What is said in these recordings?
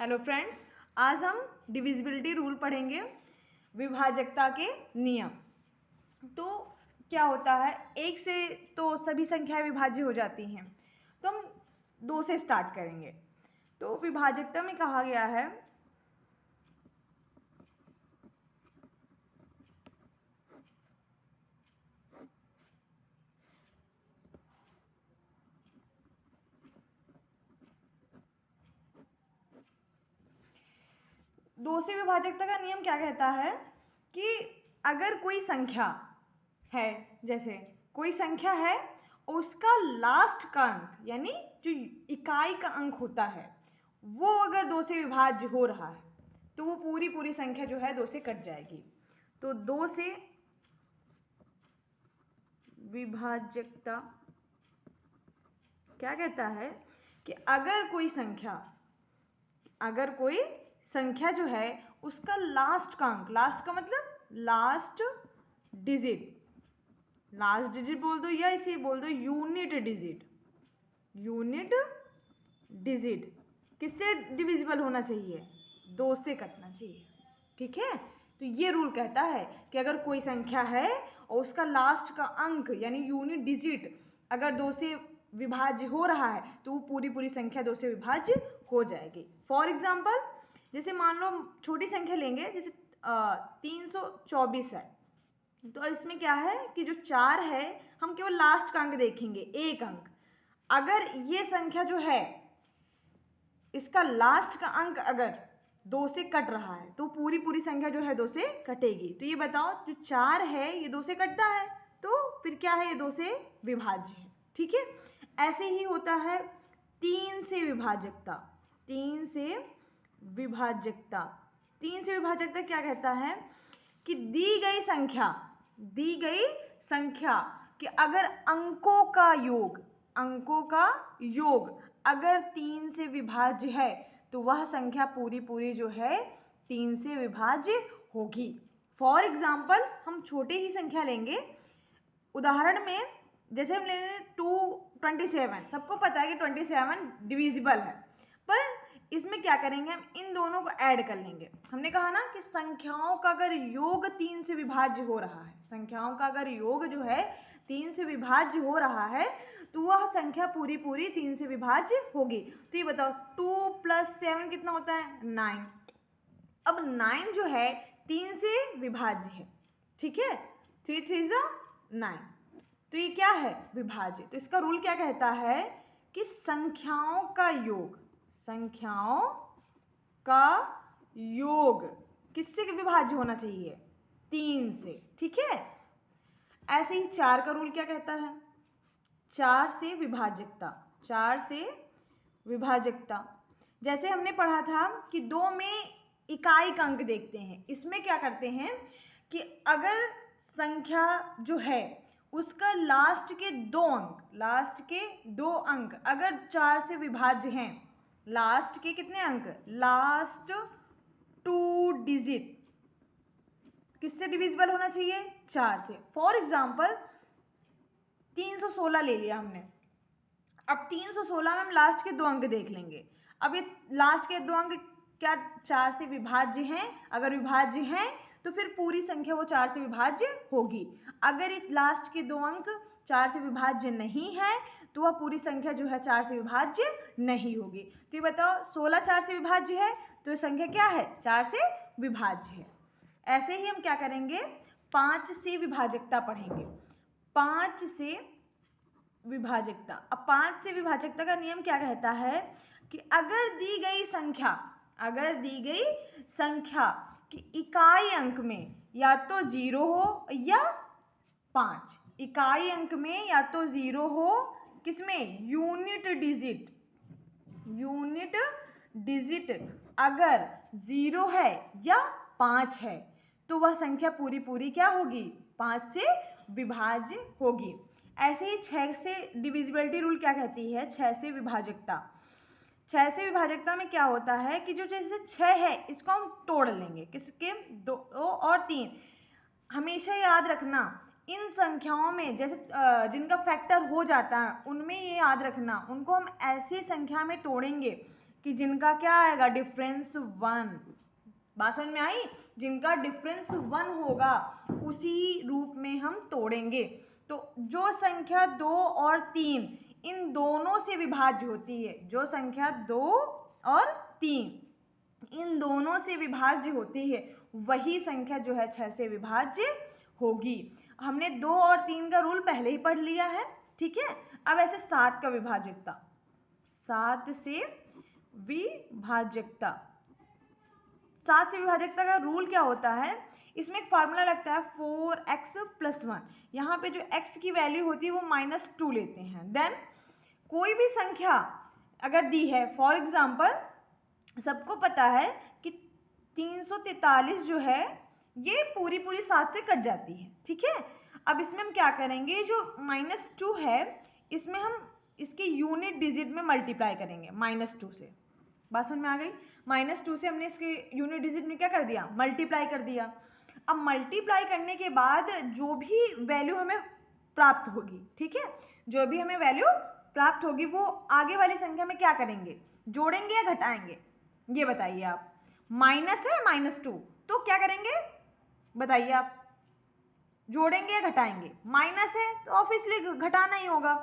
Hello friends, आज हम divisibility rule पढ़ेंगे, विभाजकता के नियम। तो क्या होता है, एक से तो सभी संख्याएं विभाज्य हो जाती हैं, तो हम दो से स्टार्ट करेंगे। तो विभाजकता में कहा गया है दो से विभाजकता का नियम क्या कहता है कि अगर कोई संख्या है, जैसे कोई संख्या है, उसका लास्ट का अंक यानी जो इकाई का अंक होता है वो अगर दो से विभाज्य हो रहा है तो वो पूरी संख्या जो है दो से कट जाएगी। तो दो से विभाजकता क्या कहता है कि अगर कोई संख्या जो है उसका लास्ट का अंक, लास्ट का मतलब लास्ट डिजिट बोल दो या इसे बोल दो यूनिट डिजिट किससे डिविजिबल होना चाहिए? दो से कटना चाहिए। ठीक है, तो ये रूल कहता है कि अगर कोई संख्या है और उसका लास्ट का अंक यानी यूनिट डिजिट अगर दो से विभाज्य हो रहा है तो वो पूरी संख्या दो से विभाज्य हो जाएगी। फॉर एग्जाम्पल, जैसे मान लो छोटी संख्या लेंगे, जैसे 324 है, तो इसमें क्या है कि जो 4 है हम केवल लास्ट का अंक देखेंगे, एक अंक। अगर ये संख्या जो है इसका लास्ट का अंक अगर दो से कट रहा है तो पूरी संख्या जो है दो से कटेगी। तो ये बताओ, जो 4 है ये दो से कटता है तो फिर क्या है, ये दो से विभाज्य है। ठीक है, ऐसे ही होता है 3 से विभाजकता। 3 से विभाजकता क्या कहता है कि दी गई संख्या कि अगर अंकों का योग अगर 3 से विभाज्य है तो वह संख्या पूरी जो है 3 से विभाज्य होगी। फॉर एग्जाम्पल, हम छोटे ही संख्या लेंगे, उदाहरण में जैसे हम लेंगे 227। सबको पता है कि 27 डिविजिबल है, पर इसमें क्या करेंगे, हम इन दोनों को ऐड कर लेंगे। हमने कहा ना कि संख्याओं का अगर योग 3 से विभाज्य हो रहा है, संख्याओं का अगर योग जो है 3 से विभाज्य हो रहा है तो वह संख्या पूरी 3 से विभाज्य होगी। तो ये बताओ, 2 + 7 कितना होता है? 9। अब 9 जो है 3 से विभाज्य है। ठीक है, 3 3 9, तो ये क्या है? विभाज्य। तो इसका रूल क्या कहता है कि संख्याओं का योग किससे विभाज्य होना चाहिए? 3 से। ठीक है, ऐसे ही 4 का रूल क्या कहता है? 4 से विभाजकता। जैसे हमने पढ़ा था कि 2 में इकाई का अंक देखते हैं, इसमें क्या करते हैं कि अगर संख्या जो है उसका लास्ट के दो अंक अगर 4 से विभाज्य हैं, लास्ट के कितने अंक? लास्ट 2 डिजिट किससे डिविजिबल होना चाहिए? 4 से। फॉर एग्जाम्पल 316 ले लिया हमने। अब 316 में हम लास्ट के दो अंक देख लेंगे। अब ये लास्ट के दो अंक क्या 4 से विभाज्य हैं? अगर विभाज्य हैं तो फिर पूरी संख्या वो 4 से विभाज्य होगी। अगर ये लास्ट के दो अंक 4 से विभाज्य नहीं है तो वह पूरी संख्या जो है 4 से विभाज्य नहीं होगी। तो ये बताओ, 16 4 से विभाज्य है तो ये संख्या क्या है? 4 से विभाज्य है। ऐसे ही हम क्या करेंगे, 5 से विभाजकता पढ़ेंगे। 5 से विभाजकता। अब 5 से विभाजकता का नियम क्या कहता है कि अगर दी गई संख्या कि इकाई अंक में या तो 0 हो या 5, इकाई अंक में या तो 0 हो, किसमें? यूनिट डिजिट अगर 0 है या 5 है तो वह संख्या पूरी क्या होगी? 5 से विभाज्य होगी। ऐसे ही 6 से डिविजिबिलिटी रूल क्या कहती है? 6 से विभाजकता। 6 से विभाजकता में क्या होता है कि जो जैसे 6 है इसको हम तोड़ लेंगे, किसके? 2 और 3। हमेशा याद रखना, इन संख्याओं में जैसे जिनका फैक्टर हो जाता है उनमें ये याद रखना, उनको हम ऐसी संख्या में तोड़ेंगे कि जिनका क्या आएगा, डिफरेंस 1। बात समझ में आई? जिनका डिफरेंस 1 होगा उसी रूप में हम तोड़ेंगे। तो जो संख्या 2 और 3 इन दोनों से विभाज्य होती है, जो संख्या 2 और 3 इन दोनों से विभाज्य होती है, वही संख्या जो है 6 से विभाज्य होगी। हमने 2 और 3 का रूल पहले ही पढ़ लिया है, ठीक है। अब ऐसे 7 का विभाज्यता, 7 से विभाज्यता, 7 से विभाज्यता का रूल क्या होता है, इसमें एक फार्मूला लगता है 4x + 1। यहाँ पे जो x की वैल्यू होती है वो -2 लेते हैं। देन कोई भी संख्या अगर दी है, फॉर एग्जाम्पल सबको पता है कि 343 जो है ये पूरी 7 से कट जाती है, ठीक है। अब इसमें हम क्या करेंगे, जो -2 है इसमें हम इसके यूनिट डिजिट में मल्टीप्लाई करेंगे -2 से। बात समझ में आ गई? -2 से हमने इसके यूनिट डिजिट में क्या कर दिया, मल्टीप्लाई कर दिया। अब मल्टीप्लाई करने के बाद जो भी वैल्यू हमें प्राप्त होगी, ठीक है, जो भी हमें वैल्यू प्राप्त होगी वो आगे वाली संख्या में क्या करेंगे, जोड़ेंगे या घटाएंगे, ये बताइए आप। माइनस है -2 तो क्या करेंगे बताइए आप, जोड़ेंगे या घटाएंगे? माइनस है तो ऑब्वियसली घटाना ही होगा।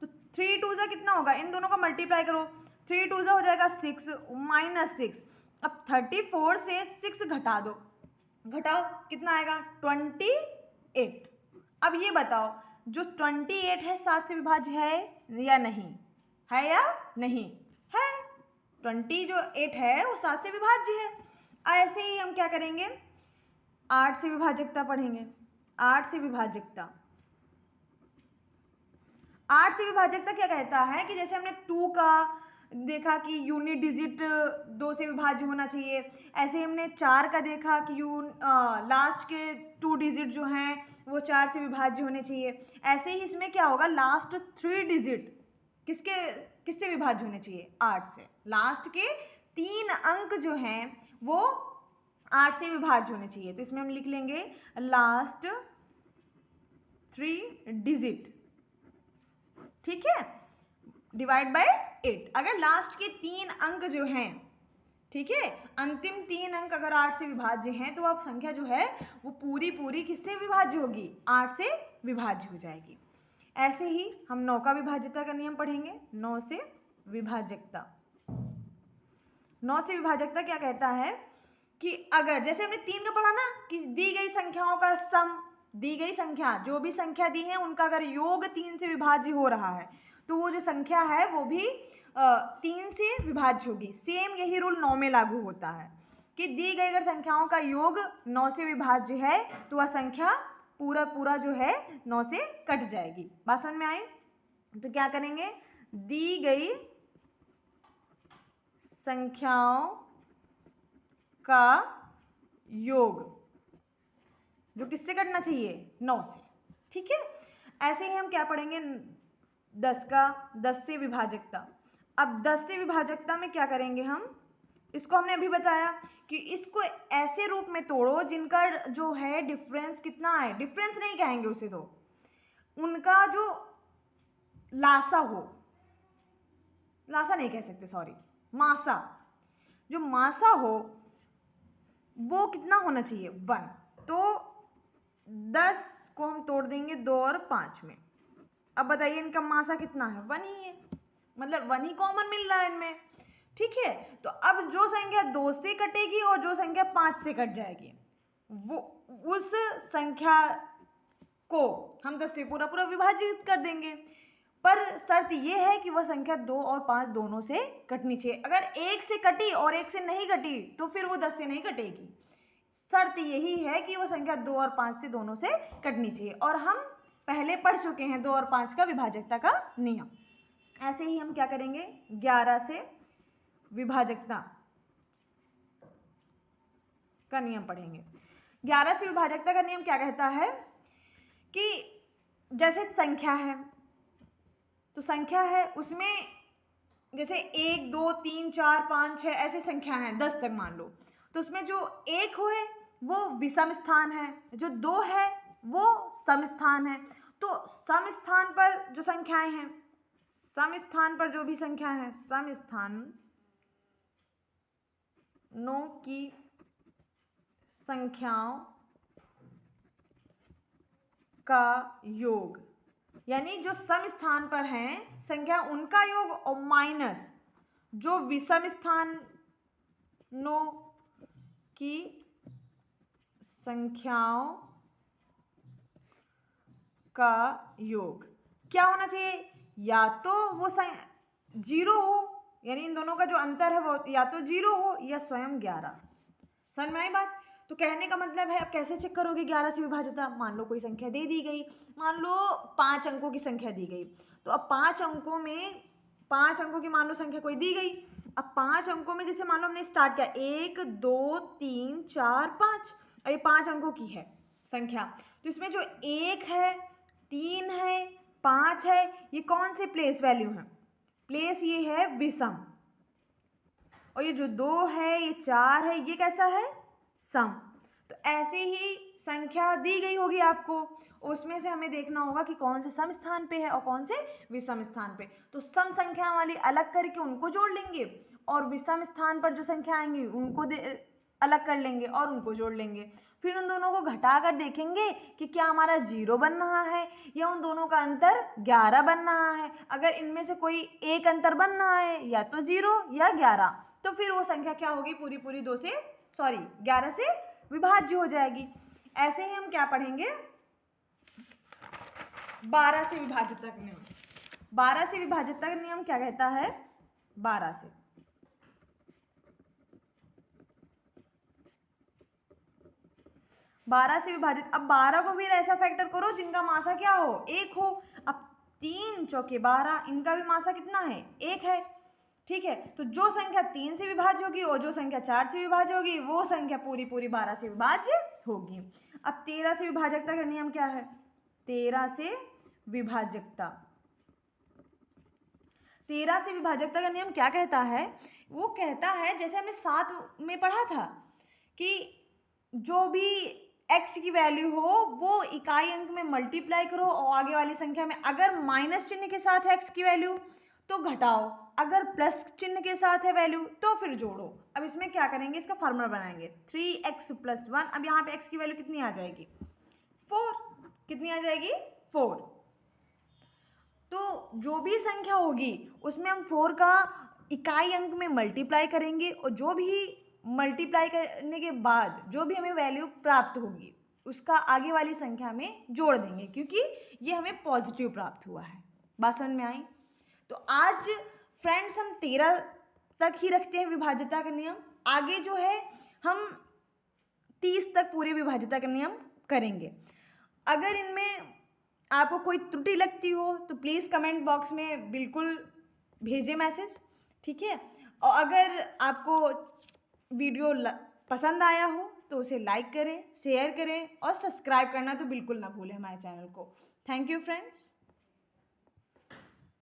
तो 3 2 कितना होगा, इन दोनों का मल्टीप्लाई करो, 3 2 हो जाएगा 6 -6। अब 34 से 6 घटा दो, घटाओ कितना आएगा 28। अब ये बताओ जो 28 है 7 से विभाज्य है या नहीं, है या नहीं है? 28 है वो 7 से विभाज्य है। ऐसे ही हम क्या करेंगे, 8 से विभाज्यता पढ़ेंगे। 8 से विभाज्यता, 8 से विभाज्यता क्या कहता है कि जैसे हमने 2 का देखा कि यूनिट डिजिट 2 से विभाज्य होना चाहिए, ऐसे हमने 4 का देखा कि लास्ट के 2 डिजिट जो हैं वो 4 से विभाज्य होने चाहिए। ऐसे ही इसमें क्या होगा, लास्ट 3 डिजिट किससे विभाज्य होने चाहिए, 8 से। लास्ट के 3 अंक जो हैं वो 8 से विभाज्य होने चाहिए। तो इसमें हम लिख लेंगे लास्ट 3 डिजिट, ठीक है, डिवाइड बाय 8। अगर लास्ट के 3 अंक जो हैं, ठीक है, अंतिम 3 अंक अगर 8 से विभाज्य हैं तो अब संख्या जो है वो पूरी किससे विभाज्य होगी, 8 से विभाज्य हो जाएगी। ऐसे ही हम 9 का विभाज्यता का नियम पढ़ेंगे। 9 से विभाज्यता, 9 से विभाज्यता क्या कहता है कि अगर जैसे हमने 3 का पढ़ा ना कि दी गई संख्याओं का सम, दी गई संख्या जो भी संख्या दी है उनका अगर योग 3 से विभाज्य हो रहा है तो वो जो संख्या है वो भी 3 से विभाज्य होगी। सेम यही रूल 9 में लागू होता है कि दी गई अगर संख्याओं का योग 9 से विभाज्य है तो वह संख्या पूरा जो है 9 से कट जाएगी। बात समझ में आई? तो क्या करेंगे, दी गई संख्याओं का योग जो किससे कटना चाहिए, 9 से, ठीक है। ऐसे ही हम क्या पढ़ेंगे, 10 से विभाज्यता। अब 10 से विभाज्यता में क्या करेंगे हम, इसको हमने अभी बताया कि इसको ऐसे रूप में तोड़ो जिनका जो है डिफरेंस कितना है, डिफरेंस नहीं कहेंगे उसे, तो उनका जो लासा हो, लासा नहीं कह सकते सॉरी, मासा, जो मासा हो वो कितना होना चाहिए, 1। तो 10 को हम तोड़ देंगे 2 और 5 में। अब बताइए इनका मासा कितना है, 1 ही है, मतलब 1 ही कॉमन मिल रहा है इनमें, ठीक है। तो अब जो संख्या 2 से कटेगी और जो संख्या 5 से कट जाएगी वो उस संख्या को हम 10 से पूरा विभाजित कर देंगे। पर शर्त ये है कि वह संख्या 2 और 5 दोनों से कटनी चाहिए। अगर 1 से कटी और 1 से नहीं कटी तो फिर वो 10 से नहीं कटेगी। शर्त यही है कि वह संख्या 2 और 5 से दोनों से कटनी चाहिए, और हम पहले पढ़ चुके हैं 2 और 5 का विभाज्यता का नियम। ऐसे ही हम क्या करेंगे, 11 से विभाज्यता का नियम पढ़ेंगे। 11 से विभाज्यता का नियम क्या कहता है कि जैसे संख्या है तो संख्या है उसमें जैसे 1 2 3 4 5 6 ऐसी संख्या हैं, 10 तक मान लो, तो उसमें जो 1 है वो विषम स्थान है, जो 2 है वो सम स्थान है। तो सम स्थान पर जो संख्याएं हैं, सम स्थान पर जो भी संख्या है, सम स्थान की संख्याओं का योग, यानी जो सम स्थान पर हैं संख्या उनका योग और माइनस जो विषम स्थानों की संख्याओं का योग। क्या होना चाहिए, या तो वो जीरो हो, यानी इन दोनों का जो अंतर है वो या तो जीरो हो या स्वयं 11। समझ में आई बात? तो कहने का मतलब है, अब कैसे चेक करोगे 11 से विभाज्यता? मान लो कोई संख्या दे दी गई, मान लो 5 अंकों की संख्या दी गई, तो अब 5 अंकों में 5 अंकों की मान लो संख्या कोई दी गई। अब 5 अंकों में जैसे मान लो हमने स्टार्ट किया 1 2 3 4 5, और ये 5 अंकों की है संख्या, तो इसमें जो 1 है 3 है 5 है, ये कौन से प्लेस वैल्यू है? प्लेस ये है विषम, और ये जो 2 है ये 4 है, ये कैसा है? सम। तो ऐसे ही संख्या दी गई होगी आपको, उसमें से हमें देखना होगा कि कौन से सम स्थान पे है और कौन से विषम स्थान पे। तो सम संख्या वाली अलग करके उनको जोड़ लेंगे, और विषम स्थान पर जो संख्या आएंगी उनको अलग कर लेंगे और उनको जोड़ लेंगे। फिर उन दोनों को घटा कर देखेंगे कि क्या हमारा 0 बन रहा है या उन दोनों का अंतर 11 बन रहा है। अगर इनमें से कोई एक अंतर बन रहा है, या तो 0 या 11, तो फिर वो संख्या क्या होगी, पूरी पूरी 11 से विभाज्य हो जाएगी। ऐसे ही हम क्या पढ़ेंगे, 12 से विभाज्यता का नियम। 12 से विभाज्यता का नियम क्या कहता है? 12 से विभाजित। अब 12 को भी ऐसा फैक्टर करो जिनका मासा क्या हो, 1 हो। अब 3 चौके 12, इनका भी मासा कितना है, 1 है। ठीक है, तो जो संख्या 3 से विभाज्य होगी और जो संख्या 4 से विभाज्य होगी वो संख्या पूरी पूरी 12 से विभाज्य होगी। अब 13 से विभाजकता का नियम क्या है? 13 से विभाजकता 13 से विभाजकता का नियम क्या कहता है? वो कहता है, जैसे हमने 7 में पढ़ा था कि जो भी x की वैल्यू हो वो इकाई अंक में मल्टीप्लाई करो, और आगे वाली संख्या में अगर माइनस चिन्ह के साथ है x की वैल्यू तो घटाओ, अगर प्लस चिन्ह के साथ है वैल्यू तो फिर जोड़ो। अब इसमें क्या करेंगे, इसका फॉर्मूला बनाएंगे 3x + 1। अब यहाँ पे x की वैल्यू कितनी आ जाएगी, 4। कितनी आ जाएगी, 4। तो जो भी संख्या होगी उसमें हम 4 का इकाई अंक में मल्टीप्लाई करेंगे, और जो भी मल्टीप्लाई करने के बाद जो भी हमें वैल्यू प्राप्त होगी उसका आगे वाली संख्या में जोड़ देंगे, क्योंकि ये हमें पॉजिटिव प्राप्त हुआ है। बात समझ में आई? तो आज फ्रेंड्स हम 13 तक ही रखते हैं विभाज्यता का नियम। आगे जो है हम 30 तक पूरे विभाज्यता का नियम करेंगे। अगर इनमें आपको कोई त्रुटि लगती हो तो प्लीज़ कमेंट बॉक्स में बिल्कुल भेजें मैसेज, ठीक है। और अगर आपको वीडियो पसंद आया हो तो उसे लाइक करें, शेयर करें और सब्सक्राइब करना तो बिल्कुल ना भूलें हमारे चैनल को। Thank you friends.